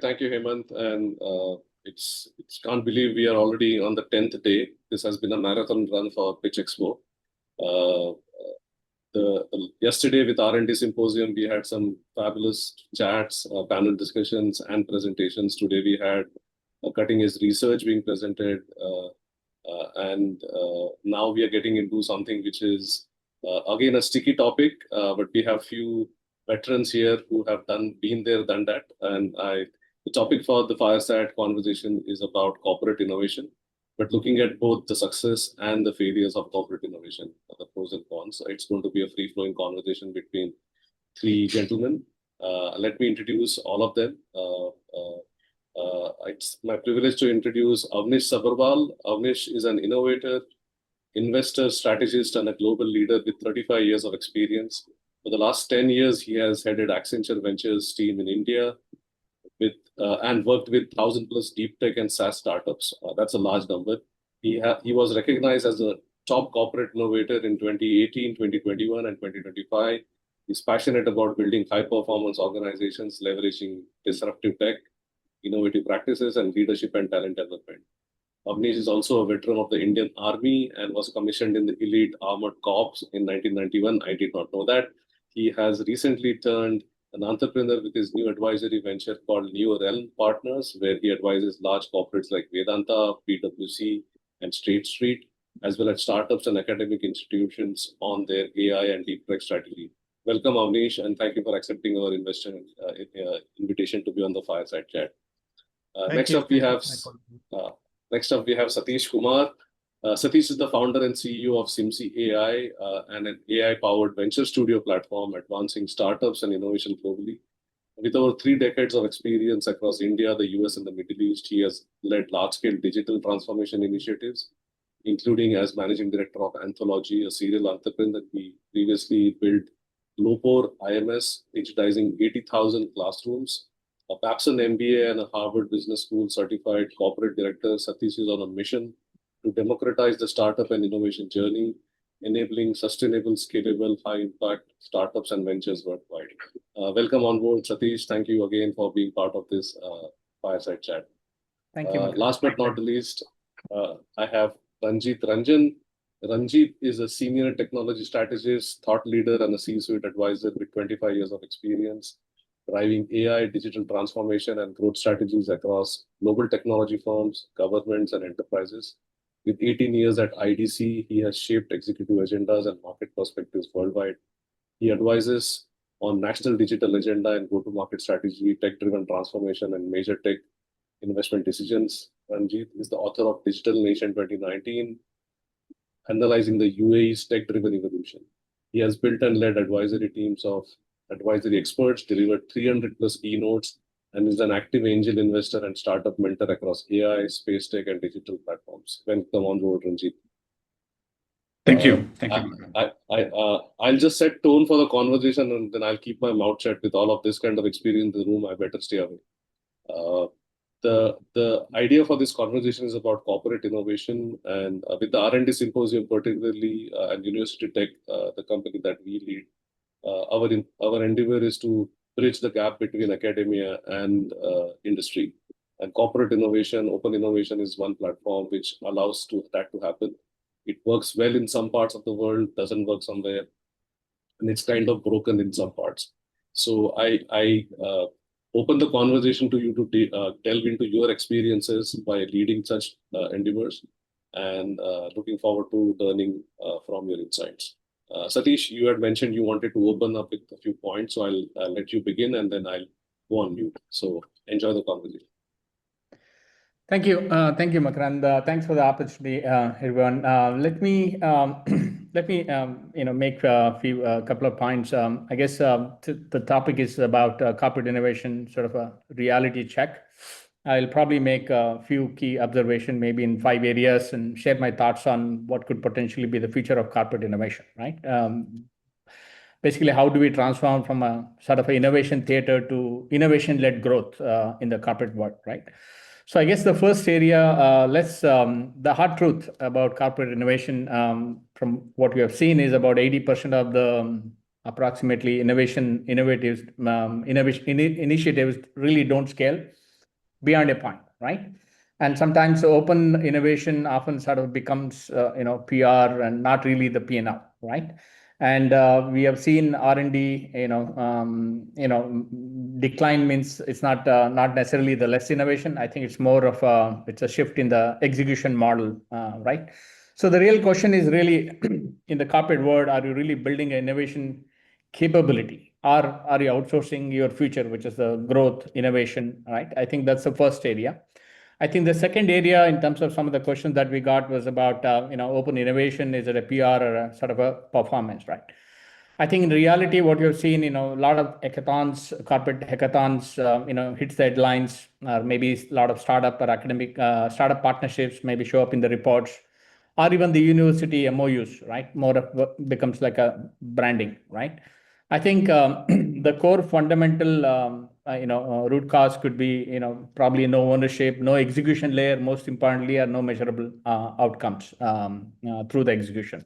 Thank you, Hemant. And it's can't believe we are already on the 10th day. This has been a marathon run for Pitch Expo. Uh, Yesterday with R&D Symposium, we had some fabulous chats, panel discussions, and presentations. Today we had cutting-edge research being presented, and now we are getting into something which is again a sticky topic, but we have few veterans here who have been there, done that, and the topic for the fireside conversation is about corporate innovation, but looking at both the success and the failures of corporate innovation, the pros and cons. So it's going to be a free-flowing conversation between three gentlemen. Let me introduce all of them. It's my privilege to introduce Avnish Sabharwal. Avnish is an innovator, investor, strategist, and a global leader with 35 years of experience. For the last 10 years, he has headed Accenture Ventures team in India and worked with 1,000 plus deep tech and SaaS startups. That's a large number. He was recognized as a top corporate innovator in 2018, 2021, and 2025. He's passionate about building high-performance organizations, leveraging disruptive tech, innovative practices, and leadership and talent development. Avnish is also a veteran of the Indian Army and was commissioned in the Elite Armored Corps in 1991. I did not know that. He has recently turned an entrepreneur with his new advisory venture called New Realm Partners, where he advises large corporates like Vedanta, PwC, and State Street, as well as startups and academic institutions on their AI and deep tech strategy. Welcome, Avnish, and thank you for accepting our invitation to be on the Fireside Chat. Next up, we have Satish Kumar. Satish is the founder and CEO of Simsi AI, and an AI-powered venture studio platform advancing startups and innovation globally. With over 3 decades of experience across India, the US, and the Middle East, he has led large-scale digital transformation initiatives, including as managing director of Anthology, a serial entrepreneur. He previously built Glopor IMS, digitizing 80,000 classrooms. A Babson MBA and a Harvard Business School certified corporate director, Satish is on a mission to democratize the startup and innovation journey, enabling sustainable, scalable, high-impact startups and ventures worldwide. Welcome on board, Satish. Thank you again for being part of this fireside chat. Thank you. Last but not least, I have Ranjit Ranjan. Ranjit is a senior technology strategist, thought leader, and a C-suite advisor with 25 years of experience, driving AI, digital transformation, and growth strategies across global technology firms, governments, and enterprises. With 18 years at IDC, he has shaped executive agendas and market perspectives worldwide. He advises on national digital agenda and go-to-market strategy, tech-driven transformation, and major tech investment decisions. Ranjit is the author of Digital Nation 2019, analyzing the UAE's tech-driven evolution. He has built and led advisory teams of advisory experts, delivered 300 plus keynotes, and is an active angel investor and startup mentor across AI, space tech, and digital platforms. Welcome on board, Ranjit. Thank you. Thank you. I'll just set tone for the conversation, and then I'll keep my mouth shut. With all of this kind of experience in the room, I better stay away. The idea for this conversation is about corporate innovation, and with the R&D Symposium particularly, and University Tech, the company that we lead, our endeavor is to bridge the gap between academia and industry. And corporate innovation, open innovation is one platform which allows that to happen. It works well in some parts of the world, doesn't work somewhere, and it's kind of broken in some parts. So I open the conversation to you to delve into your experiences by leading such endeavors, and looking forward to learning from your insights. Satish, you had mentioned you wanted to open up with a few points, so I'll let you begin, and then I'll go on mute. So enjoy the conversation. Thank you, Makarand. Thanks for the opportunity, everyone. Let me make a couple of points. I guess the topic is about corporate innovation, sort of a reality check. I'll probably make a few key observations, maybe in 5 areas, and share my thoughts on what could potentially be the future of corporate innovation, right? Basically, how do we transform from a sort of an innovation theater to innovation-led growth in the corporate world, right? So I guess the first area, the hard truth about corporate innovation from what we have seen is about 80% of the approximately initiatives really don't scale. beyond a point, right? And sometimes open innovation often sort of becomes, PR and not really the P&L, right? And we have seen R&D, decline means it's not necessarily the less innovation. I think it's more of it's a shift in the execution model, right? So the real question is really, in the corporate world, are you really building an innovation capability, or are you outsourcing your future, which is the growth innovation, right? I think that's the first area. I think the second area, in terms of some of the questions that we got, was about open innovation. Is it a PR or a sort of a performance, right? I think in reality, what you've seen, a lot of hackathons, corporate hackathons, hits the headlines, or maybe a lot of startup or academic startup partnerships maybe show up in the reports, or even the university MOUs, right? More of what becomes like a branding, right? I think the core fundamental, root cause could be, probably no ownership, no execution layer, most importantly, or no measurable outcomes through the execution.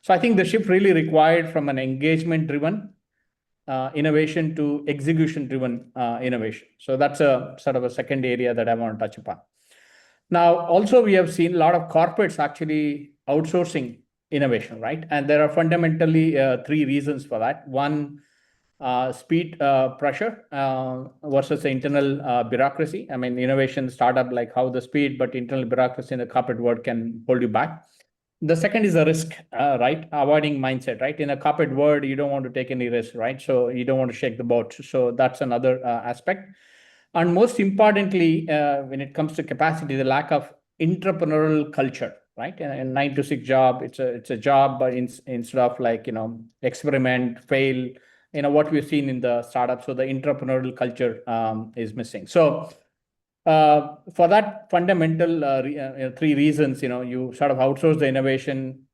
So I think the shift really required from an engagement-driven innovation to execution-driven innovation. So that's a sort of a second area that I want to touch upon. Now, also, we have seen a lot of corporates actually outsourcing innovation, right? And there are fundamentally three reasons for that. One, speed pressure versus the internal bureaucracy. I mean, innovation startup, like how the speed, but internal bureaucracy in the corporate world can hold you back. The second is the risk, right? Avoiding mindset, right? In a corporate world, you don't want to take any risk, right? So you don't want to shake the boat. So that's another aspect. And most importantly, when it comes to capacity, the lack of entrepreneurial culture, right? A 9 to 6 job, it's a job, but instead of like, experiment, fail, what we've seen in the startup. So the entrepreneurial culture is missing. So for that fundamental three reasons, you sort of outsource the innovation,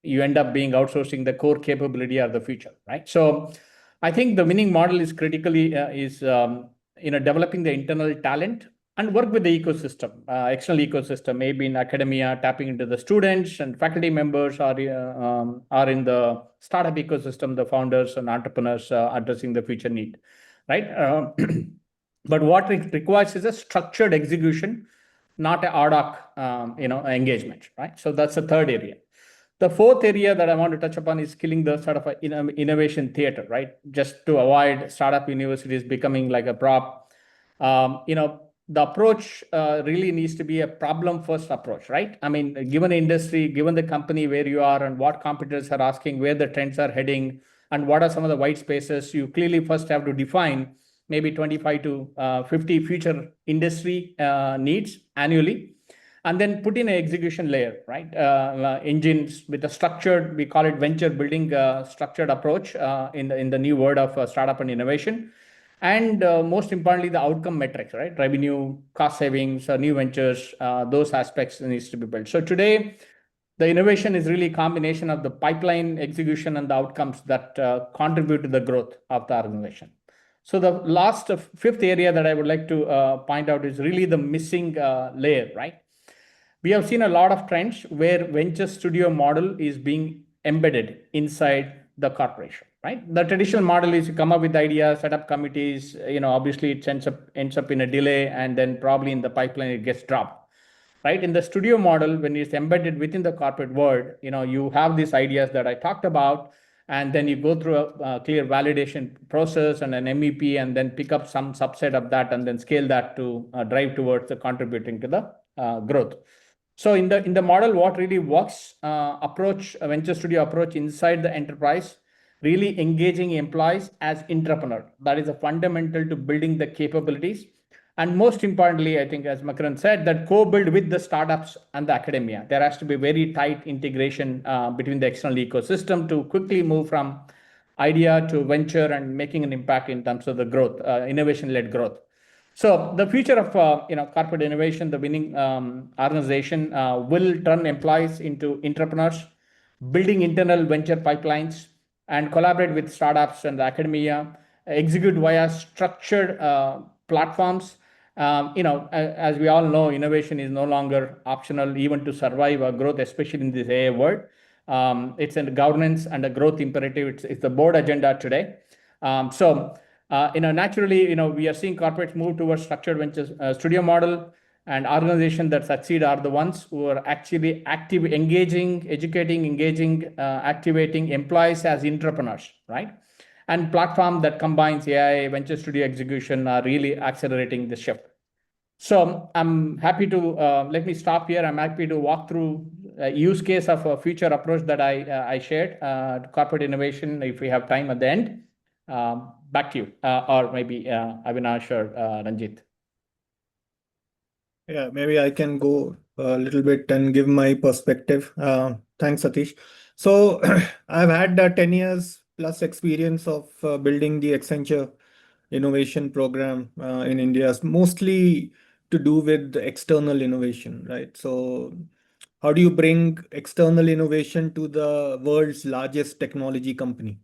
you end up being outsourcing the core capability of the future, right? So I think the winning model is critically developing the internal talent and work with the ecosystem, external ecosystem, maybe in academia, tapping into the students and faculty members, or in the startup ecosystem, the founders and entrepreneurs addressing the future need, right? But what it requires is a structured execution, not a ad hoc, engagement, right? So that's the third area. The fourth area that I want to touch upon is killing the sort of innovation theater, right? Just to avoid startup universities becoming like a prop. The approach really needs to be a problem-first approach, right? I mean, given the industry, given the company where you are and what competitors are asking, where the trends are heading, and what are some of the white spaces, you clearly first have to define maybe 25 to 50 future industry needs annually, and then put in an execution layer, right? Engines with a structured, we call it venture building structured approach in the new word of startup and innovation. And most importantly, the outcome metrics, right? Revenue, cost savings, new ventures, those aspects needs to be built. So today, the innovation is really a combination of the pipeline execution and the outcomes that contribute to the growth of the organization. So the last fifth area that I would like to point out is really the missing layer, right? We have seen a lot of trends where venture studio model is being embedded inside the corporation, right? The traditional model is you come up with ideas, set up committees, obviously it ends up in a delay, and then probably in the pipeline it gets dropped, right? In the studio model, when it's embedded within the corporate world, you have these ideas that I talked about, and then you go through a clear validation process and an MEP, and then pick up some subset of that and then scale that to drive towards the contributing to the growth. So in the model, what really works, approach, a venture studio approach inside the enterprise, really engaging employees as entrepreneur. That is a fundamental to building the capabilities. And most importantly, I think, as Makarand said, that co-build with the startups and the academia. There has to be very tight integration between the external ecosystem to quickly move from idea to venture and making an impact in terms of the growth, innovation-led growth. So the future of corporate innovation, the winning organization will turn employees into entrepreneurs, building internal venture pipelines, and collaborate with startups and the academia, execute via structured platforms. As we all know, innovation is no longer optional even to survive our growth, especially in this AI world. It's a governance and a growth imperative. It's the board agenda today. So Naturally, we are seeing corporates move towards structured ventures studio model, and organizations that succeed are the ones who are actually engaging, activating employees as entrepreneurs, right? And platform that combines AI, venture studio execution are really accelerating the shift. So I'm happy to, let me stop here. I'm happy to walk through a use case of a future approach that I shared to corporate innovation if we have time at the end. Back to you, or maybe Avinash or Ranjit. Yeah, maybe I can go a little bit and give my perspective. Thanks, Satish. So I've had 10 years plus experience of building the Accenture innovation program in India, mostly to do with external innovation, right? So how do you bring external innovation to the world's largest technology company?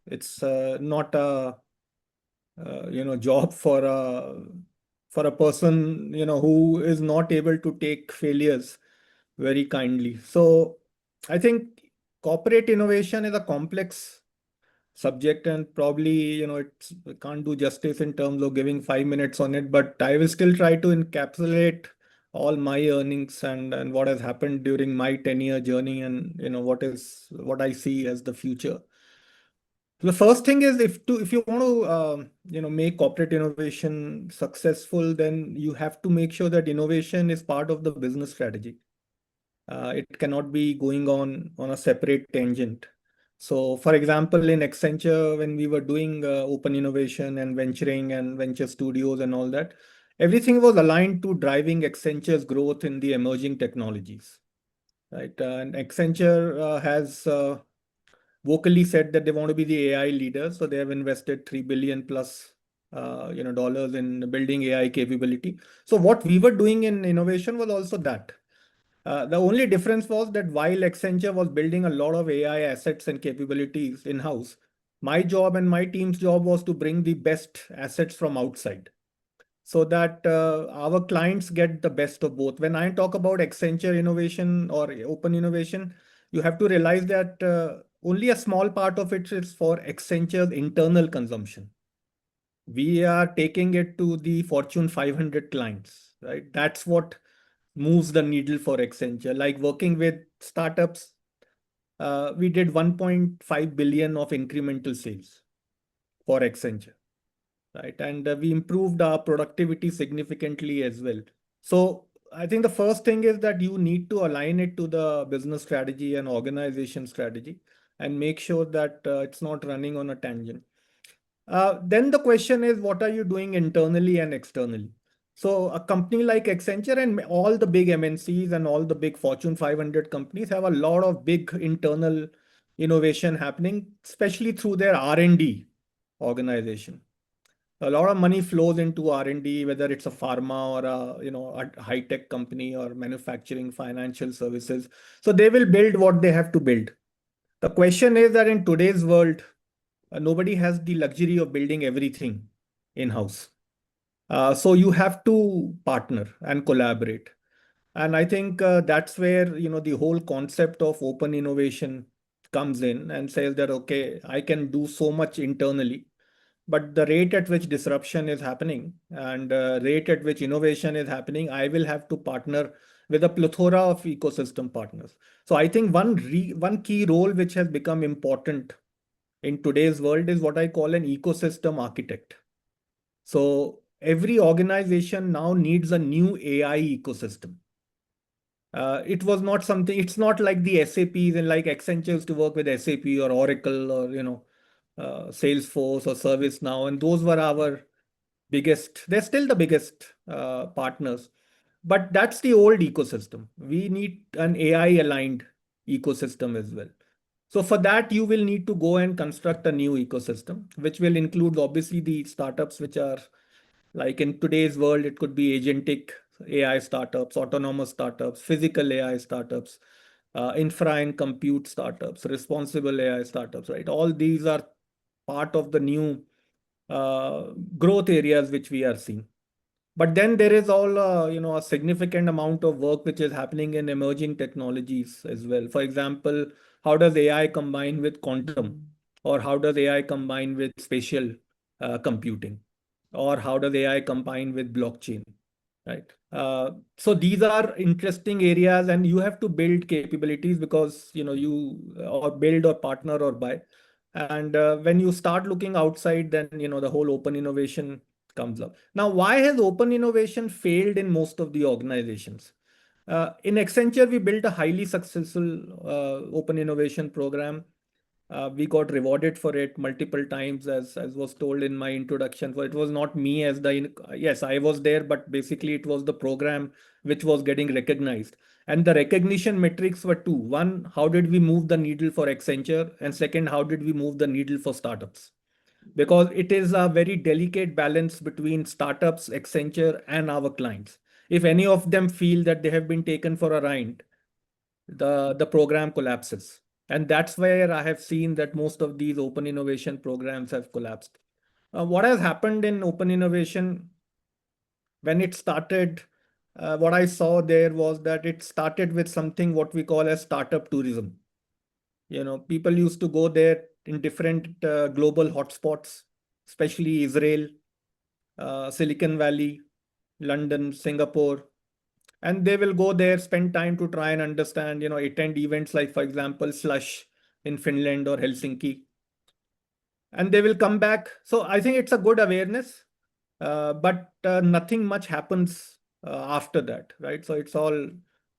It's not a job for a person who is not able to take failures very kindly. So I think corporate innovation is a complex subject, and probably it can't do justice in terms of giving 5 minutes on it, but I will still try to encapsulate all my earnings and what has happened during my 10-year journey, and what I see as the future. The first thing is, if you want to make corporate innovation successful, then you have to make sure that innovation is part of the business strategy. It cannot be going on a separate tangent. So, for example, in Accenture, when we were doing open innovation and venturing and venture studios and all that, everything was aligned to driving Accenture's growth in the emerging technologies, right? And Accenture has vocally said that they want to be the AI leader. So they have invested $3 billion plus dollars in building AI capability. So what we were doing in innovation was also that. The only difference was that while Accenture was building a lot of AI assets and capabilities in-house, my job and my team's job was to bring the best assets from outside, so that our clients get the best of both. When I talk about Accenture innovation or open innovation, you have to realize that only a small part of it is for Accenture's internal consumption. We are taking it to the Fortune 500 clients, right? That's what moves the needle for Accenture. Like working with startups, we did 1.5 billion of incremental sales for Accenture, right? And we improved our productivity significantly as well. So I think the first thing is that you need to align it to the business strategy and organization strategy and make sure that it's not running on a tangent. Then the question is, what are you doing internally and externally? So a company like Accenture and all the big MNCs and all the big Fortune 500 companies have a lot of big internal innovation happening, especially through their R&D organization. A lot of money flows into R&D, whether it's a pharma or a high-tech company or manufacturing, financial services. So they will build what they have to build. The question is that in today's world, nobody has the luxury of building everything in-house. So you have to partner and collaborate. And I think that's where the whole concept of open innovation comes in and says that, okay, I can do so much internally, but the rate at which disruption is happening and rate at which innovation is happening, I will have to partner with a plethora of ecosystem partners. So I think one key role which has become important in today's world is what I call an ecosystem architect. So every organization now needs a new AI ecosystem. It was not something, it's not like the SAPs and like Accenture used to work with SAP or Oracle or, Salesforce or ServiceNow. And those were our biggest, they're still the biggest partners. But that's the old ecosystem. We need an AI aligned ecosystem as well. So for that, you will need to go and construct a new ecosystem, which will include obviously the startups, which are like in today's world, it could be agentic AI startups, autonomous startups, physical AI startups, infra and compute startups, responsible AI startups, right? All these are part of the new growth areas which we are seeing. But then there is all a significant amount of work which is happening in emerging technologies as well. For example, how does AI combine with quantum, or how does AI combine with spatial computing, or how does AI combine with blockchain, right? So these are interesting areas, and you have to build capabilities because you or build or partner or buy. And when you start looking outside, then the whole open innovation comes up. Now, why has open innovation failed in most of the organizations? In Accenture, we built a highly successful open innovation program. We got rewarded for it multiple times, as was told in my introduction. So it was not me as yes, I was there, but basically it was the program which was getting recognized. And the recognition metrics were two. One, how did we move the needle for Accenture? And second, how did we move the needle for startups? Because it is a very delicate balance between startups, Accenture, and our clients. If any of them feel that they have been taken for a ride, the program collapses. And that's where I have seen that most of these open innovation programs have collapsed. What has happened in open innovation when it started, what I saw there was that it started with something what we call as startup tourism. People used to go there in different global hotspots, especially Israel, Silicon Valley, London, Singapore. And they will go there, spend time to try and understand, attend events like, for example, Slush in Finland or Helsinki. And they will come back. So I think it's a good awareness, but nothing much happens after that, right? So it's all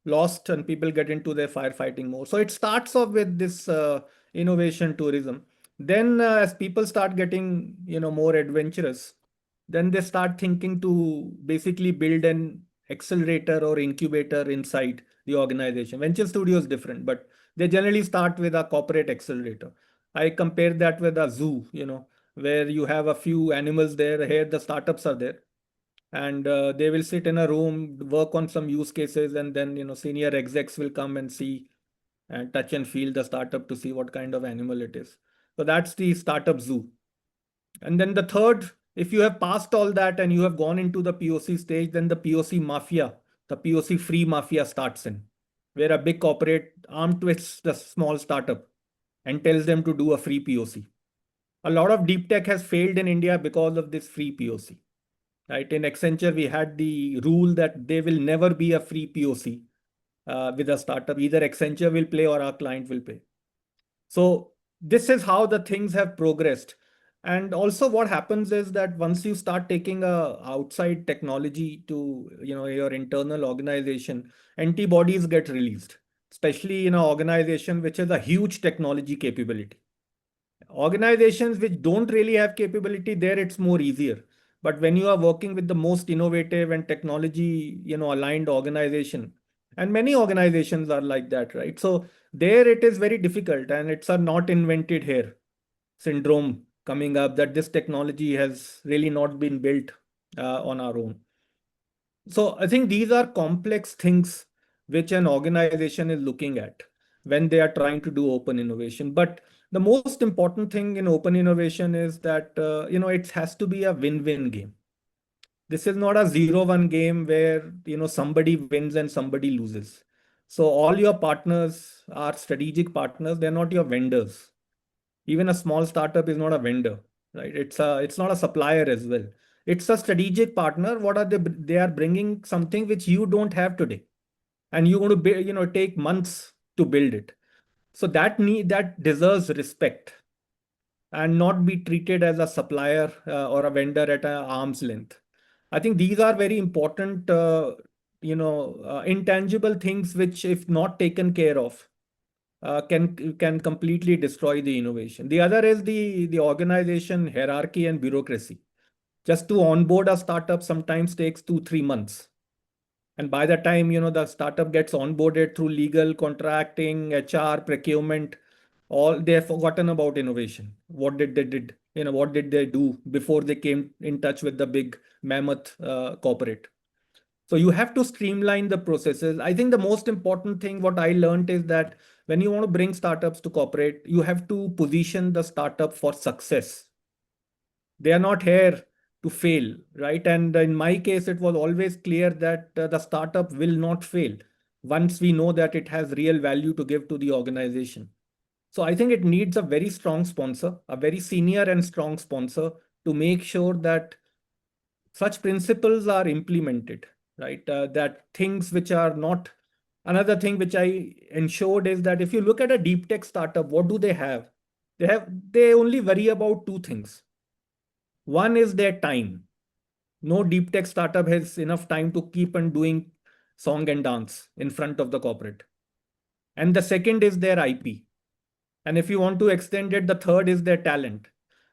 lost and people get into their firefighting mode. So it starts off with this innovation tourism. Then as people start getting, more adventurous, then they start thinking to basically build an accelerator or incubator inside the organization. Venture studio is different, but they generally start with a corporate accelerator. I compare that with a zoo, where you have a few animals there. Here the startups are there, and they will sit in a room, work on some use cases, and then senior execs will come and see and touch and feel the startup to see what kind of animal it is. So that's the startup zoo. And then the third, if you have passed all that and you have gone into the POC stage, then the POC mafia, the POC free mafia starts in, where a big corporate arm twists the small startup and tells them to do a free POC. A lot of deep tech has failed in India because of this free POC. Right? In Accenture, we had the rule that there will never be a free POC with a startup. Either Accenture will play or our client will pay. So this is how the things have progressed. And also what happens is that once you start taking a outside technology to your internal organization, antibodies get released, especially in an organization which has a huge technology capability. Organizations which don't really have capability, there it's more easier. But when you are working with the most innovative and technology aligned organization, and many organizations are like that, right? So there it is very difficult, and it's a not invented here syndrome coming up, that this technology has really not been built on our own. So I think these are complex things which an organization is looking at when they are trying to do open innovation. But the most important thing in open innovation is that it has to be a win-win game. This is not a 0-1 game where somebody wins and somebody loses. So all your partners are strategic partners. They're not your vendors. Even a small startup is not a vendor, right? It's not a supplier as well. It's a strategic partner. What are they are bringing something which you don't have today, and you're going to take months to build it. So that deserves respect and not be treated as a supplier or a vendor at an arm's length. I think these are very important, intangible things which, if not taken care of, can completely destroy the innovation. The other is the organization hierarchy and bureaucracy. Just to onboard a startup sometimes takes 2-3 months. And by the time the startup gets onboarded through legal, contracting, HR, procurement, all they have forgotten about innovation. What did they did? What did they do before they came in touch with the big mammoth corporate? So you have to streamline the processes. I think the most important thing what I learned is that when you want to bring startups to corporate, you have to position the startup for success. They are not here to fail, right? And in my case, it was always clear that the startup will not fail once we know that it has real value to give to the organization. So I think it needs a very strong sponsor, a very senior and strong sponsor to make sure that such principles are implemented, right? That things which are not. Another thing which I ensured is that if you look at a deep tech startup, what do they have? They only worry about two things. One is their time. No deep tech startup has enough time to keep on doing song and dance in front of the corporate. And the second is their IP. And if you want to extend it, the third is their talent.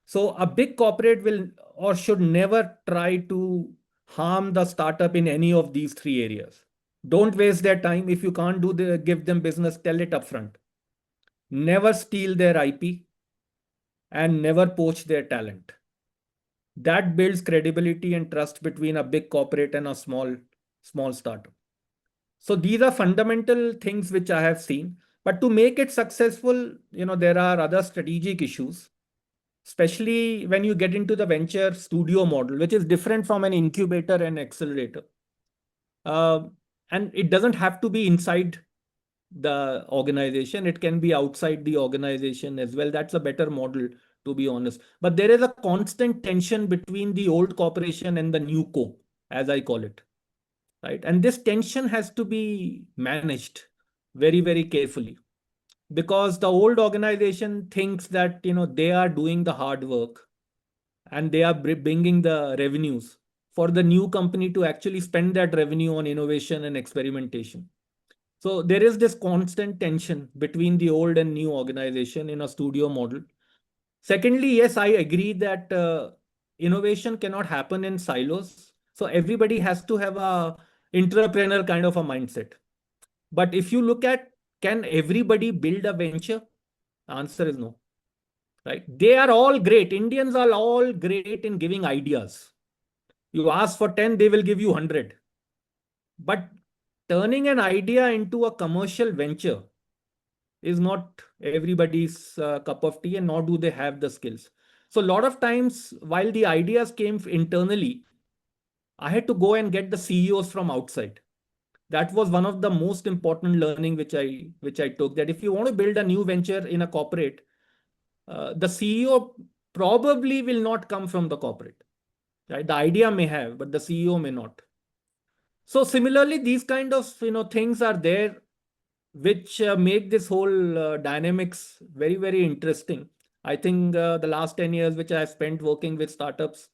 So a big corporate will or should never try to harm the startup in any of these three areas. Don't waste their time. If you can't give them business, tell it upfront. Never steal their IP and never poach their talent. That builds credibility and trust between a big corporate and a small startup. So these are fundamental things which I have seen. But to make it successful, there are other strategic issues, especially when you get into the venture studio model, which is different from an incubator and accelerator. And it doesn't have to be inside the organization. It can be outside the organization as well. That's a better model, to be honest. But there is a constant tension between the old corporation and the new co, as I call it. Right? And this tension has to be managed very, very carefully, because the old organization thinks that they are doing the hard work and they are bringing the revenues for the new company to actually spend that revenue on innovation and experimentation. So there is this constant tension between the old and new organization in a studio model. Secondly, yes, I agree that innovation cannot happen in silos. So everybody has to have a entrepreneur kind of a mindset. But if you look at, can everybody build a venture? The answer is no. Right? They are all great. Indians are all great in giving ideas. You ask for 10, they will give you 100. But turning an idea into a commercial venture is not everybody's cup of tea, and nor do they have the skills. So a lot of times, while the ideas came internally, I had to go and get the CEOs from outside. That was one of the most important learning which I took, that if you want to build a new venture in a corporate, the CEO probably will not come from the corporate. Right? The idea may have, but the CEO may not. So similarly, these kind of things are there, which make this whole dynamics very, very interesting. I think the last 10 years, which I have spent working with startups,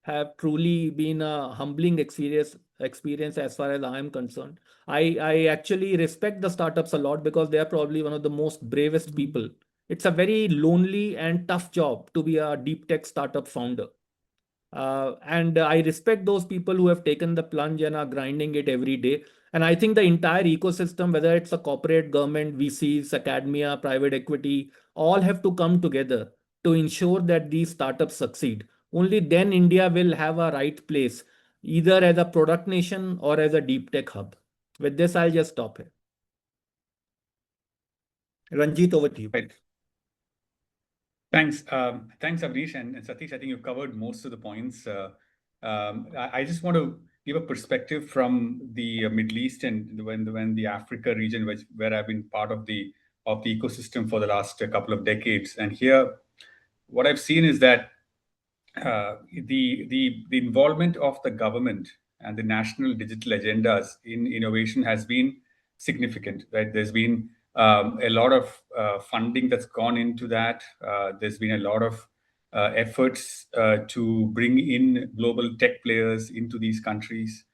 have truly been a humbling experience as far as I am concerned. I actually respect the startups a lot, because they are probably one of the most bravest people. It's a very lonely and tough job to be a deep tech startup founder. And I respect those people who have taken the plunge and are grinding it every day. And I think the entire ecosystem, whether it's a corporate, government, VCs, academia, private equity, all have to come together to ensure that these startups succeed. Only then India will have a right place, either as a product nation or as a deep tech hub. With this, I'll just stop here. Ranjit, over to you. Right. Thanks. Thanks, Avnish and Satish. I think you've covered most of the points. I just want to give a perspective from the Middle East and when the Africa region, where I've been part of the ecosystem for the last couple of decades. And here, what I've seen is that the involvement of the government and the national digital agendas in innovation has been significant. Right? There's been a lot of funding that's gone into that. There's been a lot of efforts to bring in global tech players into these countries,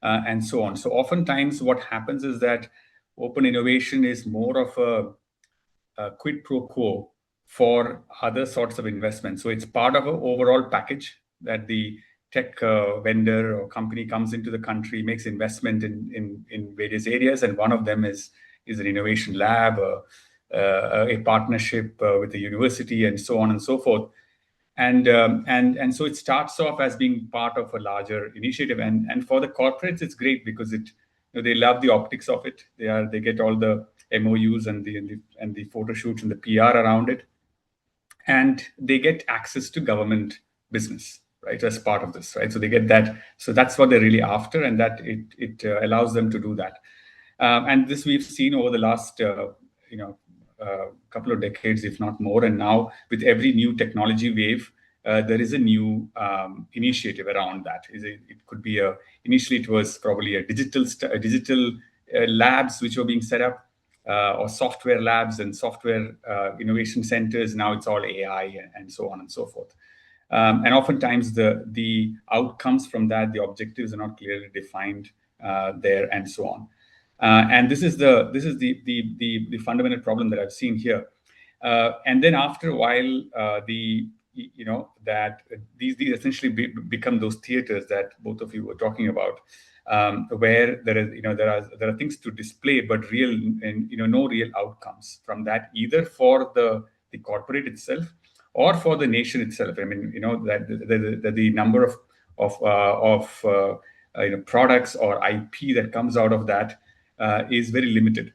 and so on. So oftentimes what happens is that open innovation is more of a quid pro quo for other sorts of investments. So it's part of an overall package that the tech vendor or company comes into the country, makes investment in various areas, and one of them is an innovation lab, a partnership with a university, and so on and so forth. And so it starts off as being part of a larger initiative. And for the corporates, it's great because they love the optics of it. They get all the MOUs and the photo shoots and the PR around it, and they get access to government business, right, as part of this, right? So they get that. So that's what they're really after, and that it allows them to do that. And this we've seen over the last couple of decades, if not more. And now with every new technology wave, there is a new initiative around that. It could be initially it was probably a digital labs which were being set up, or software labs and software innovation centers. Now it's all AI and so on and so forth. And oftentimes the outcomes from that, the objectives are not clearly defined there, and so on. And this is the fundamental problem that I've seen here. And then after a while, that these essentially become those theaters that both of you were talking about, where there are things to display, but no real outcomes from that, either for the corporate itself or for the nation itself. I mean, that the number of products or IP that comes out of that is very limited.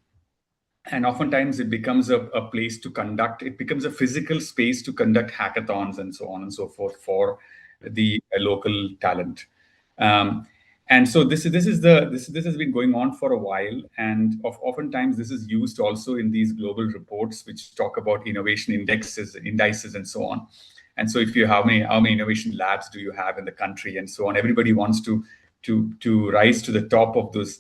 And oftentimes it becomes a place to conduct, it becomes a physical space to conduct hackathons and so on and so forth for the local talent. And so this has been going on for a while, and oftentimes this is used also in these global reports which talk about innovation indices and so on. And so if you how many innovation labs do you have in the country and so on, everybody wants to rise to the top of those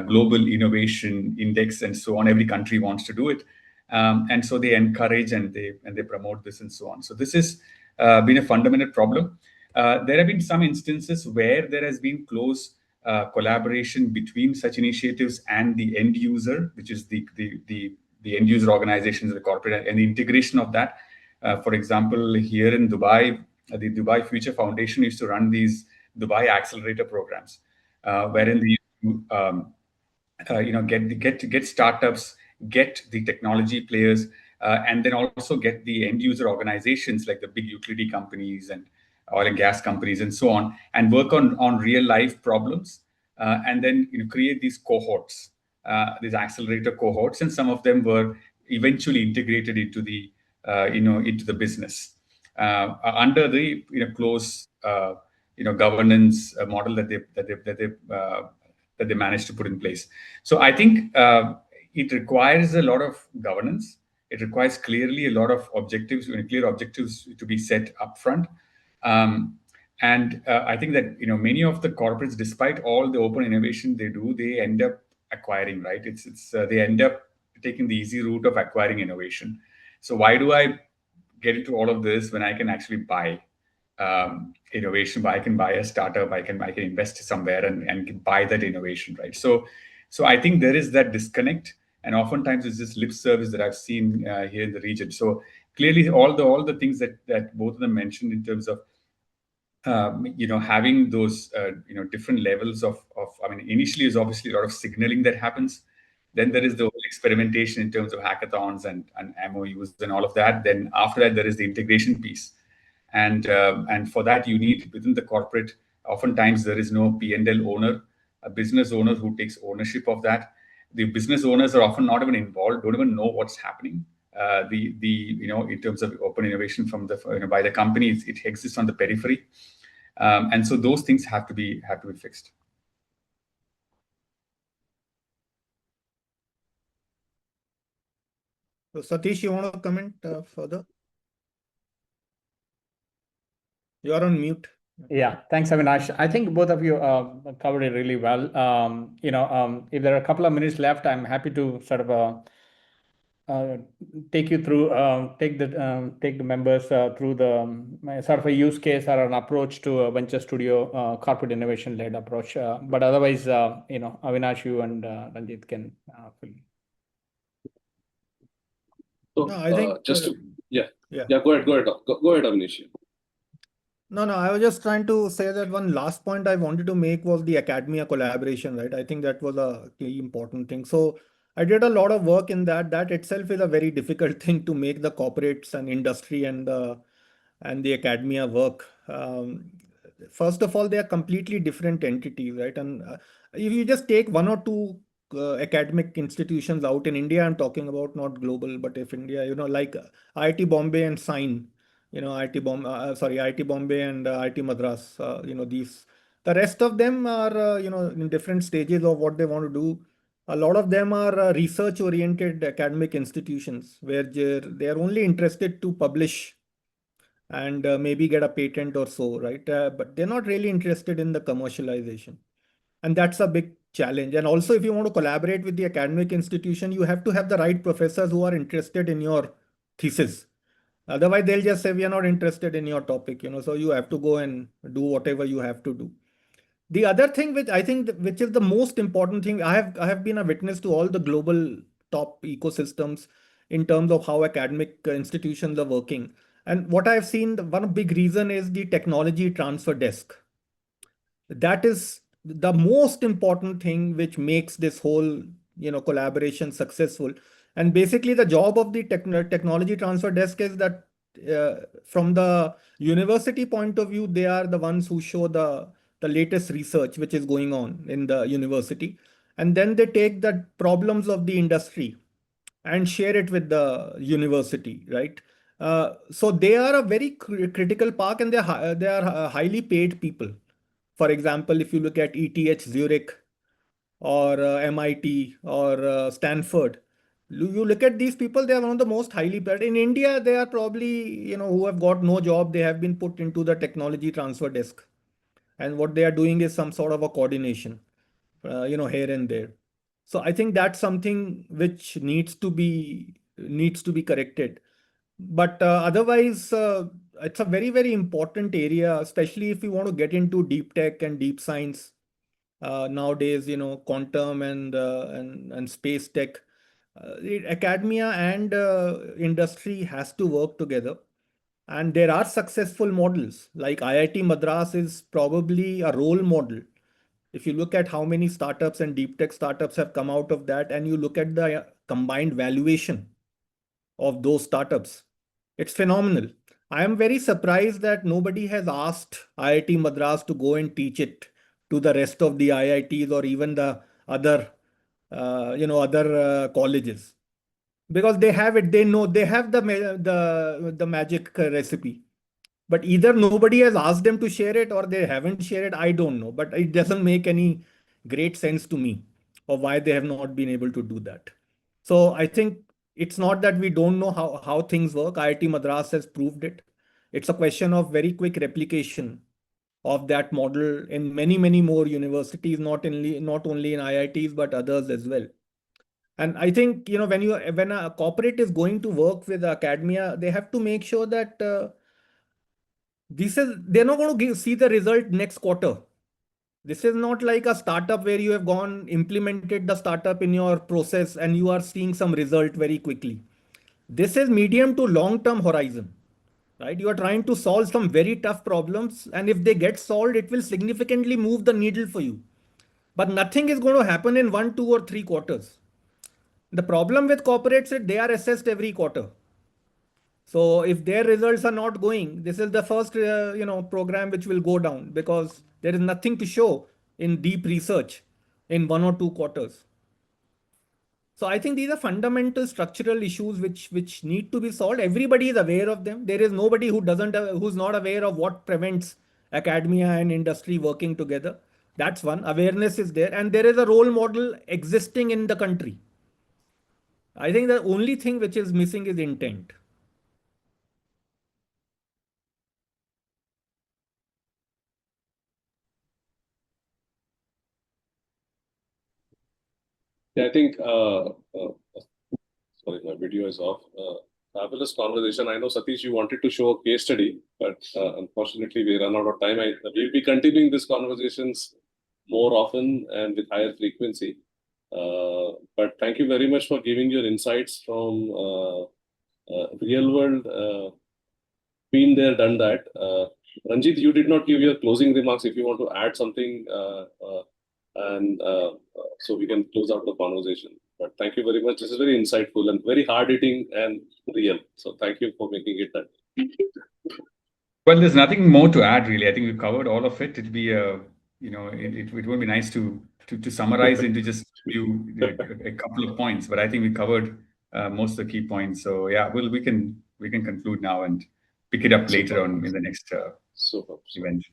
global innovation index and so on. Every country wants to do it, and so they encourage and they promote this and so on. So this has been a fundamental problem. There have been some instances where there has been close collaboration between such initiatives and the end user, which is the end user organizations, the corporate, and the integration of that. For example, here in Dubai, the Dubai Future Foundation used to run these Dubai accelerator programs, wherein they get startups, get the technology players, and then also get the end user organizations like the big utility companies and oil and gas companies and so on, and work on real life problems, and then create these cohorts, these accelerator cohorts, and some of them were eventually integrated into the business under the close governance model that they managed to put in place. So I think it requires a lot of governance. It requires clearly a lot of objectives, clear objectives to be set upfront. And I think that many of the corporates, despite all the open innovation they do, they end up acquiring, right? They end up taking the easy route of acquiring innovation. So why do I get into all of this when I can actually buy innovation? I can buy a startup, I can invest somewhere and buy that innovation, right? So I think there is that disconnect, and oftentimes it's just lip service that I've seen here in the region. So clearly, all the things that both of them mentioned in terms of having those different levels of initially is obviously a lot of signaling that happens. Then there is the whole experimentation in terms of hackathons and MOUs and all of that. Then after that, there is the integration piece. And for that, you need within the corporate, oftentimes there is no P&L owner, a business owner who takes ownership of that. The business owners are often not even involved, don't even know what's happening. In terms of open innovation from by the companies, it exists on the periphery. And so those things have to be fixed. So Satish, you want to comment further? You are on mute. Yeah, thanks, Avinash. I think both of you covered it really well. If there are a couple of minutes left, I'm happy to sort of take you through, take the members through the sort of a use case or an approach to a venture studio corporate innovation led approach. But otherwise, Avinash, you and Ranjit can fill in. So No, I think go ahead, Avnish. No, I was just trying to say that one last point I wanted to make was the academia collaboration, right? I think that was a key important thing. So I did a lot of work in that. That itself is a very difficult thing to make the corporates and industry and the academia work. First of all, they are completely different entities, right? And if you just take one or two academic institutions out in India, I'm talking about not global, but if India, like IIT Bombay and SINE. IIT Bombay and IIT Madras. The rest of them are in different stages of what they want to do. A lot of them are research-oriented academic institutions where they are only interested to publish and maybe get a patent or so, right? But they're not really interested in the commercialization. And that's a big challenge. And also, if you want to collaborate with the academic institution, you have to have the right professors who are interested in your thesis. Otherwise, they'll just say, we are not interested in your topic, so you have to go and do whatever you have to do. The other thing which I think which is the most important thing, I have been a witness to all the global top ecosystems in terms of how academic institutions are working. And what I've seen, one big reason is the technology transfer desk. That is the most important thing which makes this whole collaboration successful. And basically the job of the technology transfer desk is that from the university point of view, they are the ones who show the latest research which is going on in the university, and then they take the problems of the industry and share it with the university, right? So they are a very critical part, and they are highly paid people. For example, if you look at ETH Zurich or MIT or Stanford, you look at these people, they are one of the most highly paid. In India, they are probably, who have got no job, they have been put into the technology transfer desk. And what they are doing is some sort of a coordination, here and there. So I think that's something which needs to be corrected. But otherwise, it's a very, very important area, especially if you want to get into deep tech and deep science. Nowadays, quantum and space tech, academia and industry has to work together. And there are successful models, like IIT Madras is probably a role model. If you look at how many startups and deep tech startups have come out of that, and you look at the combined valuation of those startups, it's phenomenal. I am very surprised that nobody has asked IIT Madras to go and teach it to the rest of the IITs or even the other colleges, because they have it. They know they have the magic recipe. But either nobody has asked them to share it or they haven't shared it. I don't know, but it doesn't make any great sense to me of why they have not been able to do that. So I think it's not that we don't know how things work. IIT Madras has proved it. It's a question of very quick replication of that model in many, many more universities, not only in IITs, but others as well. And I think, when a corporate is going to work with academia, they have to make sure that they're not going to see the result next quarter. This is not like a startup where you have gone implemented the startup in your process and you are seeing some result very quickly. This is medium to long term horizon, right? You are trying to solve some very tough problems, and if they get solved, it will significantly move the needle for you. But nothing is going to happen in 1, 2, or 3 quarters. The problem with corporates is they are assessed every quarter. So if their results are not going, this is the first program which will go down, because there is nothing to show in deep research in 1 or 2 quarters. So I think these are fundamental structural issues which need to be solved. Everybody is aware of them. There is nobody who's not aware of what prevents academia and industry working together. That's one. Awareness is there, and there is a role model existing in the country. I think the only thing which is missing is intent. Yeah, I think, sorry, my video is off. Fabulous conversation. I know, Satish, you wanted to show a case study, but unfortunately, we run out of time. We'll be continuing these conversations more often and with higher frequency. But thank you very much for giving your insights from real world, been there, done that. Ranjit, you did not give your closing remarks. If you want to add something, and so we can close out the conversation. But thank you very much. This is very insightful and very hard hitting and real. So thank you for making it that. Well, there's nothing more to add, really. I think we've covered all of it. It'd be it would be nice to summarize into just a couple of points, but I think we covered most of the key points. So yeah, we can conclude now and pick it up later on in the next event.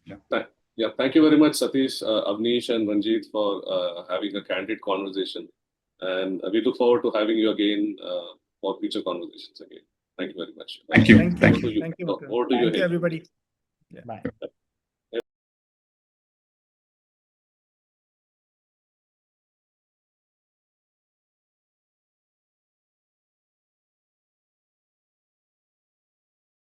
Yeah, thank you very much, Satish, Avnish, and Ranjit for having a candid conversation. And we look forward to having you again for future conversations again. Thank you very much. Thank you. Thank Thank you. you. Thank you, Over Makarand. to you, Thank you, Hemant. everybody. Bye.